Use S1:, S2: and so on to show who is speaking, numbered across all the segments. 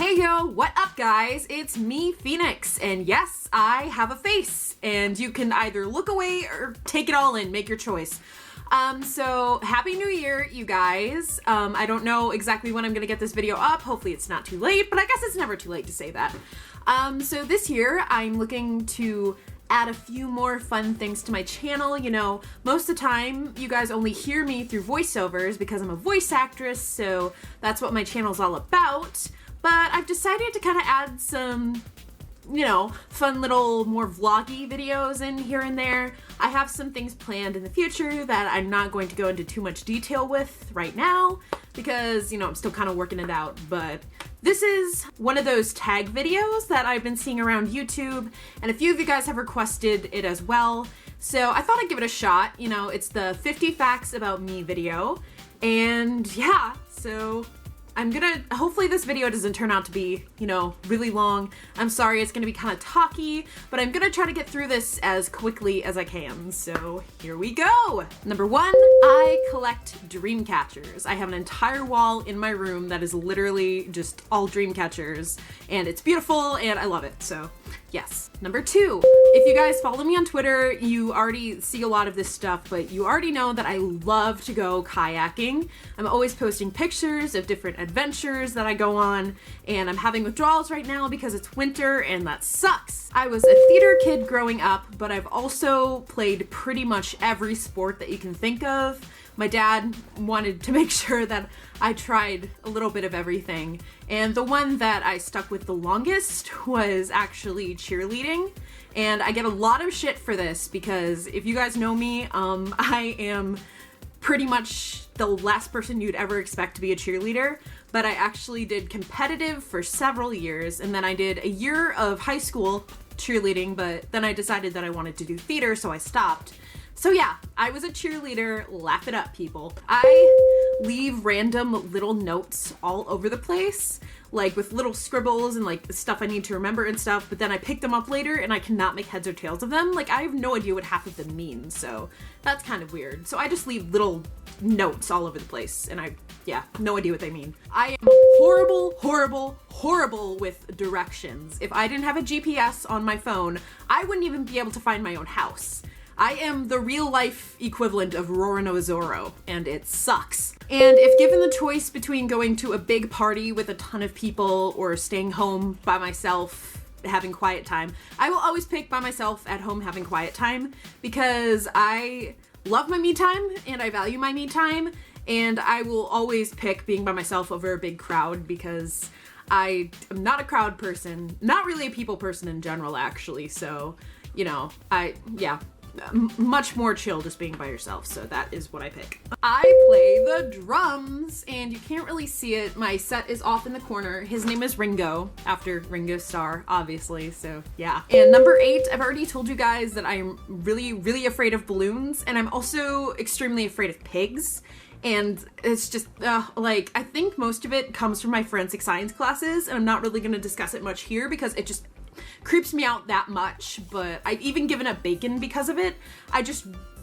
S1: Hey yo, what up guys? It's me, Phoenix, and yes, I have a face, and you can either look away or take it all in, make your choice. So happy new year, you guys. I don't know exactly when I'm gonna get this video up, hopefully it's not too late, but I guess it's never too late to say that. So this year, I'm looking to add a few more fun things to my channel. You know, most of the time you guys only hear me through voiceovers because I'm a voice actress, so that's what my channel's all about. But I've decided to kind of add some, you know, fun little more vloggy videos in here and there. I have some things planned in the future that I'm not going to go into too much detail with right now because, you know, I'm still kind of working it out. But this is one of those tag videos that I've been seeing around YouTube, and a few of you guys have requested it as well. So I thought I'd give it a shot. You know, it's the 50 facts about me video. And yeah, so hopefully this video doesn't turn out to be, you know, really long. I'm sorry, it's gonna be kind of talky, but I'm gonna try to get through this as quickly as I can. So here we go. Number one, I collect dream catchers. I have an entire wall in my room that is literally just all dream catchers, and it's beautiful and I love it, so yes. Number two, if you guys follow me on Twitter, you already see a lot of this stuff, but you already know that I love to go kayaking. I'm always posting pictures of different adventures that I go on, and I'm having withdrawals right now because it's winter and that sucks. I was a theater kid growing up, but I've also played pretty much every sport that you can think of. My dad wanted to make sure that I tried a little bit of everything, and the one that I stuck with the longest was actually cheerleading. And I get a lot of shit for this because if you guys know me, I am pretty much the last person you'd ever expect to be a cheerleader, but I actually did competitive for several years, and then I did a year of high school cheerleading, but then I decided that I wanted to do theater, so I stopped. So yeah, I was a cheerleader. Laugh it up, people. I leave random little notes all over the place, like with little scribbles and like stuff I need to remember and stuff, but then I pick them up later and I cannot make heads or tails of them. Like, I have no idea what half of them mean, so that's kind of weird. So I just leave little notes all over the place, and yeah, no idea what they mean. I am horrible with directions. If I didn't have a GPS on my phone, I wouldn't even be able to find my own house. I am the real life equivalent of Rorano Zorro, and it sucks. And if given the choice between going to a big party with a ton of people or staying home by myself, having quiet time, I will always pick by myself at home having quiet time because I love my me time and I value my me time, and I will always pick being by myself over a big crowd because I am not a crowd person, not really a people person in general actually, so, you know, much more chill just being by yourself, so that is what I pick. I play the drums, and you can't really see it. My set is off in the corner. His name is Ringo, after Ringo Starr, obviously, so yeah. And number 8, I've already told you guys that I'm really afraid of balloons, and I'm also extremely afraid of pigs. And it's just, like, I think most of it comes from my forensic science classes, and I'm not really gonna discuss it much here because it just creeps me out that much, but I've even given up bacon because of it.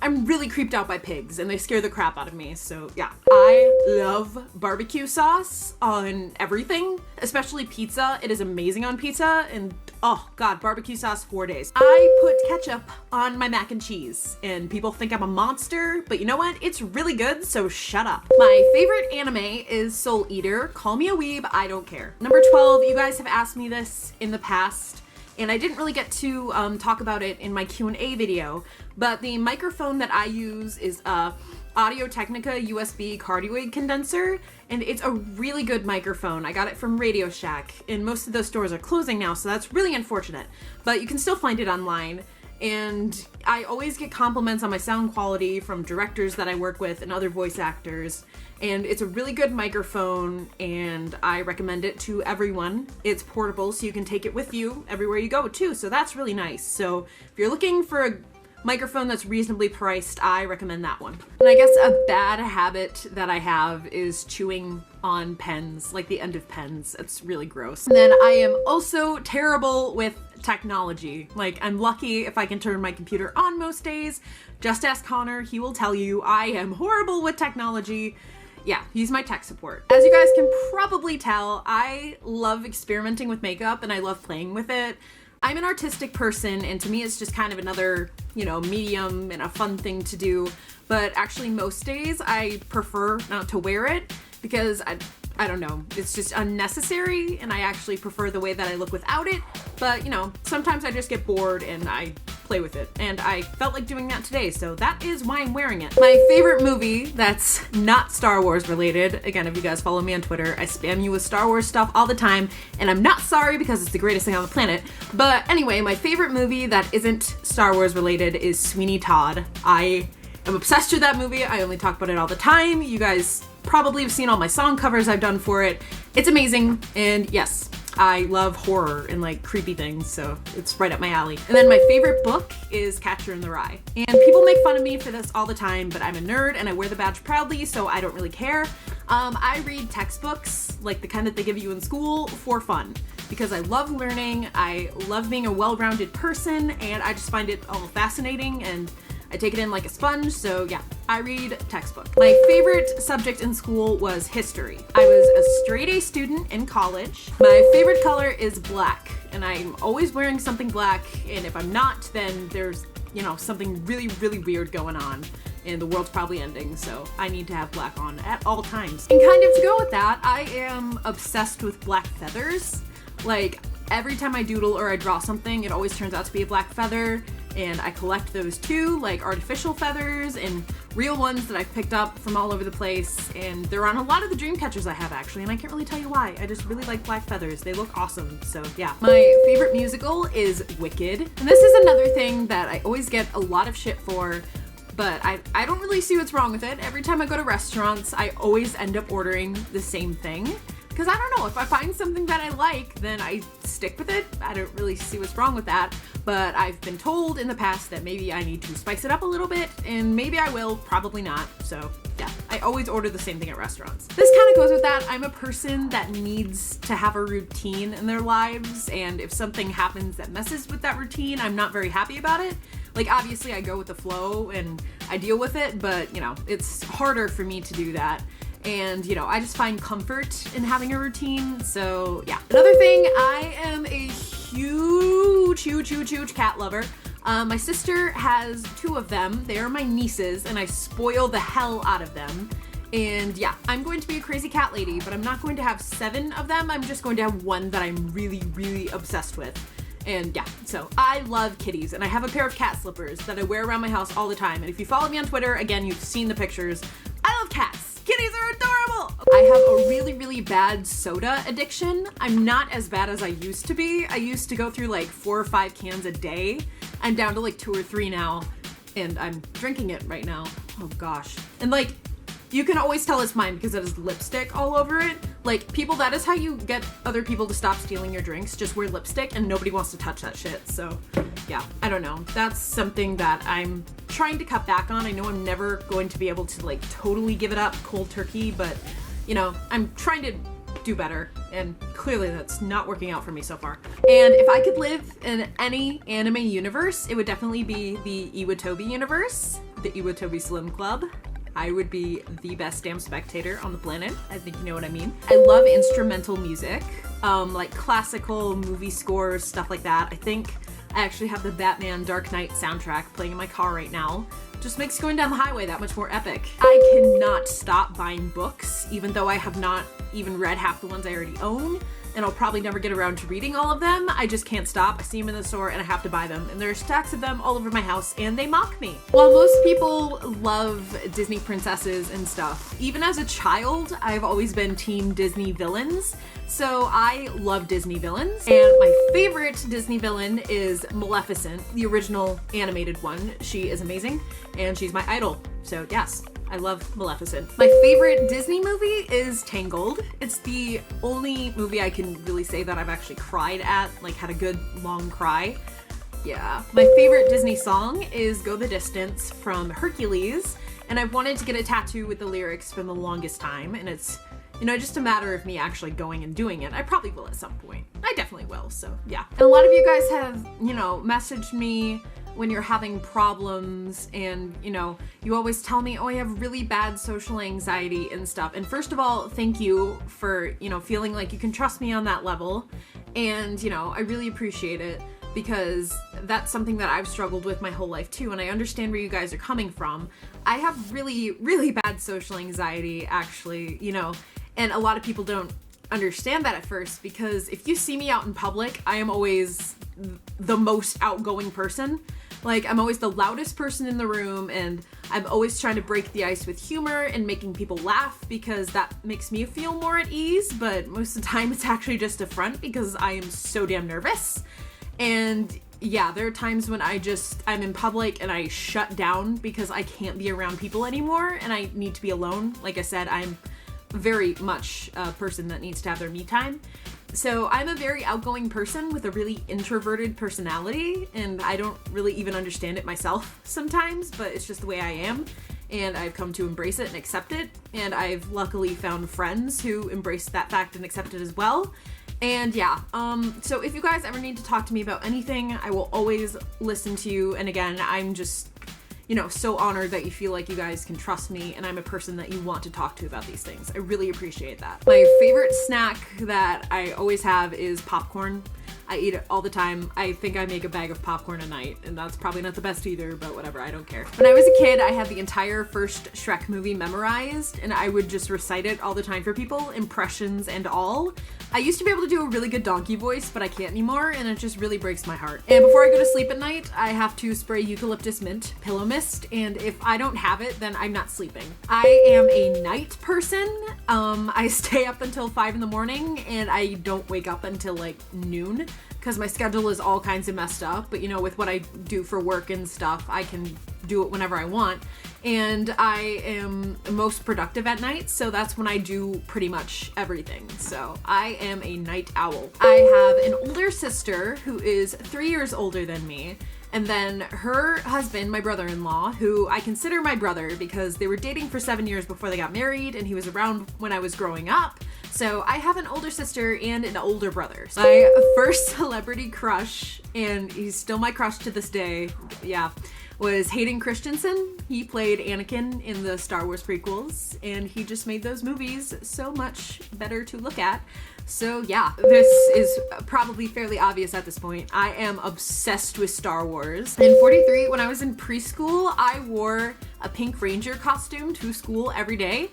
S1: I'm really creeped out by pigs and they scare the crap out of me, so yeah. I love barbecue sauce on everything, especially pizza. It is amazing on pizza, and oh god, barbecue sauce 4 days. I put ketchup on my mac and cheese, and people think I'm a monster, but you know what? It's really good, so shut up. My favorite anime is Soul Eater. Call me a weeb, I don't care. Number 12, you guys have asked me this in the past, and I didn't really get to talk about it in my Q&A video, but the microphone that I use is a Audio-Technica USB cardioid condenser, and it's a really good microphone. I got it from Radio Shack, and most of those stores are closing now, so that's really unfortunate, but you can still find it online. And I always get compliments on my sound quality from directors that I work with and other voice actors, and it's a really good microphone, and I recommend it to everyone. It's portable, so you can take it with you everywhere you go too, so that's really nice. So if you're looking for a microphone that's reasonably priced, I recommend that one. And I guess a bad habit that I have is chewing on pens, like the end of pens. It's really gross. And then I am also terrible with technology. Like, I'm lucky if I can turn my computer on most days. Just ask Connor, he will tell you I am horrible with technology. Yeah, he's my tech support. As you guys can probably tell, I love experimenting with makeup and I love playing with it. I'm an artistic person, and to me it's just kind of another, medium and a fun thing to do. But actually most days I prefer not to wear it because I don't know, it's just unnecessary, and I actually prefer the way that I look without it. But, sometimes I just get bored and I play with it, and I felt like doing that today, so that is why I'm wearing it. My favorite movie that's not Star Wars related, again, if you guys follow me on Twitter, I spam you with Star Wars stuff all the time, and I'm not sorry because it's the greatest thing on the planet. But anyway, my favorite movie that isn't Star Wars related is Sweeney Todd. I am obsessed with that movie. I only talk about it all the time. You guys probably have seen all my song covers I've done for it. It's amazing, and yes, I love horror and like creepy things, so it's right up my alley. And then my favorite book is Catcher in the Rye. And people make fun of me for this all the time, but I'm a nerd and I wear the badge proudly, so I don't really care. I read textbooks, like the kind that they give you in school, for fun. Because I love learning, I love being a well-rounded person, and I just find it all fascinating, and I take it in like a sponge, so yeah, I read textbooks. My favorite subject in school was history. I was a straight A student in college. My favorite color is black, and I'm always wearing something black, and if I'm not, then there's, something really, really weird going on, and the world's probably ending, so I need to have black on at all times. And kind of to go with that, I am obsessed with black feathers. Like, every time I doodle or I draw something, it always turns out to be a black feather. And I collect those too, like artificial feathers and real ones that I've picked up from all over the place. And they're on a lot of the dream catchers I have, actually, and I can't really tell you why. I just really like black feathers. They look awesome, so yeah. My favorite musical is Wicked. And this is another thing that I always get a lot of shit for, but I don't really see what's wrong with it. Every time I go to restaurants, I always end up ordering the same thing. Because I don't know, if I find something that I like, then I stick with it. I don't really see what's wrong with that. But I've been told in the past that maybe I need to spice it up a little bit, and maybe I will, probably not. So yeah, I always order the same thing at restaurants. This kind of goes with that. I'm a person that needs to have a routine in their lives, and if something happens that messes with that routine, I'm not very happy about it. Like, obviously I go with the flow and I deal with it, but it's harder for me to do that. And, I just find comfort in having a routine, so yeah. Another thing, I am a huge cat lover. My sister has 2 of them. They are my nieces, and I spoil the hell out of them. And yeah, I'm going to be a crazy cat lady, but I'm not going to have 7 of them. I'm just going to have 1 that I'm really, really obsessed with. And yeah, so I love kitties, and I have a pair of cat slippers that I wear around my house all the time. And if you follow me on Twitter, again, you've seen the pictures. I love cats. Kitties are adorable! I have a really, really bad soda addiction. I'm not as bad as I used to be. I used to go through like 4 or 5 cans a day. I'm down to like 2 or 3 now, and I'm drinking it right now. Oh gosh. And like, you can always tell it's mine because it has lipstick all over it. Like, people, that is how you get other people to stop stealing your drinks. Just wear lipstick, and nobody wants to touch that shit. So yeah, I don't know. That's something that I'm trying to cut back on. I know I'm never going to be able to like totally give it up cold turkey, but I'm trying to do better, and clearly that's not working out for me so far. And if I could live in any anime universe, it would definitely be the Iwatobi universe, the Iwatobi Slim Club. I would be the best damn spectator on the planet. I think you know what I mean. I love instrumental music, like classical movie scores, stuff like that. I think I actually have the Batman Dark Knight soundtrack playing in my car right now. Just makes going down the highway that much more epic. I cannot stop buying books, even though I have not even read half the ones I already own, and I'll probably never get around to reading all of them. I just can't stop. I see them in the store and I have to buy them, and there are stacks of them all over my house, and they mock me. While most people love Disney princesses and stuff, even as a child, I've always been team Disney villains. So I love Disney villains, and my favorite Disney villain is Maleficent, the original animated one. She is amazing, and she's my idol. So yes, I love Maleficent. My favorite Disney movie is Tangled. It's the only movie I can really say that I've actually cried at, like had a good long cry. Yeah. My favorite Disney song is Go the Distance from Hercules, and I've wanted to get a tattoo with the lyrics for the longest time, and it's just a matter of me actually going and doing it. I probably will at some point. I definitely will, so yeah. And a lot of you guys have, messaged me when you're having problems and, you know, you always tell me, oh, I have really bad social anxiety and stuff. And first of all, thank you for, you know, feeling like you can trust me on that level. And, you know, I really appreciate it because that's something that I've struggled with my whole life too. And I understand where you guys are coming from. I have really, really bad social anxiety, actually, you know, and a lot of people don't understand that at first, because if you see me out in public, I am always the most outgoing person. Like, I'm always the loudest person in the room, and I'm always trying to break the ice with humor and making people laugh because that makes me feel more at ease, but most of the time it's actually just a front because I am so damn nervous. And yeah, there are times when I'm in public and I shut down because I can't be around people anymore and I need to be alone. Like I said, I'm very much a person that needs to have their me time. So I'm a very outgoing person with a really introverted personality, and I don't really even understand it myself sometimes, but it's just the way I am, and I've come to embrace it and accept it, and I've luckily found friends who embrace that fact and accept it as well. And yeah, so if you guys ever need to talk to me about anything, I will always listen to you, and again, I'm just, you know, so honored that you feel like you guys can trust me and I'm a person that you want to talk to about these things. I really appreciate that. My favorite snack that I always have is popcorn. I eat it all the time. I think I make a bag of popcorn a night, and that's probably not the best either, but whatever, I don't care. When I was a kid, I had the entire first Shrek movie memorized, and I would just recite it all the time for people, impressions and all. I used to be able to do a really good donkey voice, but I can't anymore, and it just really breaks my heart. And before I go to sleep at night, I have to spray eucalyptus mint pillow mist, and if I don't have it, then I'm not sleeping. I am a night person. I stay up until 5 in the morning, and I don't wake up until like noon, because my schedule is all kinds of messed up, but you know, with what I do for work and stuff, I can do it whenever I want. And I am most productive at night, so that's when I do pretty much everything. So I am a night owl. I have an older sister who is 3 years older than me, and then her husband, my brother-in-law, who I consider my brother because they were dating for 7 years before they got married, and he was around when I was growing up. So I have an older sister and an older brother. My first celebrity crush, and he's still my crush to this day, yeah, was Hayden Christensen. He played Anakin in the Star Wars prequels, and he just made those movies so much better to look at. So yeah, this is probably fairly obvious at this point. I am obsessed with Star Wars. In 43, when I was in preschool, I wore a Pink Ranger costume to school every day.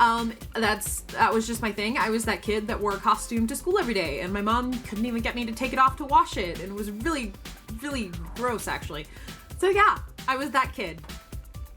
S1: That was just my thing. I was that kid that wore a costume to school every day, and my mom couldn't even get me to take it off to wash it, and it was really, really gross, actually. So yeah, I was that kid.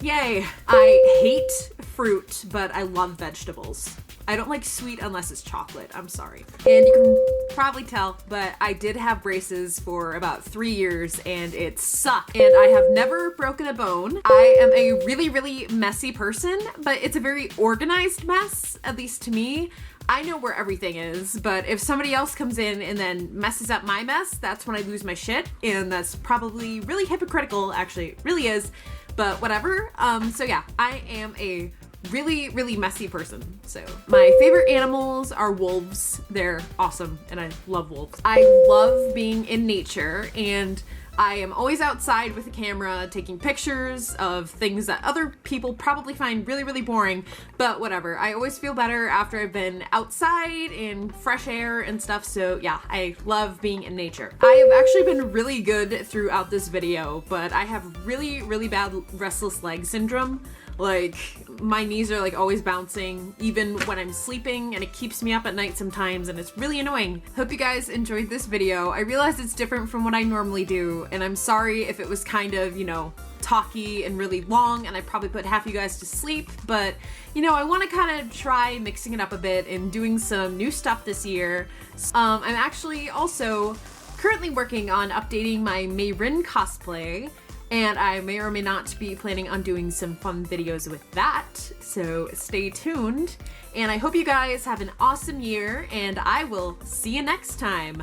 S1: Yay. I hate fruit, but I love vegetables. I don't like sweet unless it's chocolate. I'm sorry. And you can probably tell, but I did have braces for about 3 years and it sucked. And I have never broken a bone. I am a really, really messy person, but it's a very organized mess, at least to me. I know where everything is, but if somebody else comes in and then messes up my mess, that's when I lose my shit. And that's probably really hypocritical, actually, it really is, but whatever. So yeah, I am a really, really messy person. So my favorite animals are wolves. They're awesome, and I love wolves. I love being in nature, and I am always outside with a camera taking pictures of things that other people probably find really, really boring, but whatever. I always feel better after I've been outside in fresh air and stuff, so yeah, I love being in nature. I have actually been really good throughout this video, but I have really, really bad restless leg syndrome. Like, my knees are like always bouncing, even when I'm sleeping, and it keeps me up at night sometimes, and it's really annoying. Hope you guys enjoyed this video. I realize it's different from what I normally do, and I'm sorry if it was kind of, you know, talky and really long, and I probably put half you guys to sleep, but, you know, I want to kind of try mixing it up a bit and doing some new stuff this year. I'm actually also currently working on updating my Mayrin cosplay, and I may or may not be planning on doing some fun videos with that, so stay tuned. And I hope you guys have an awesome year, and I will see you next time.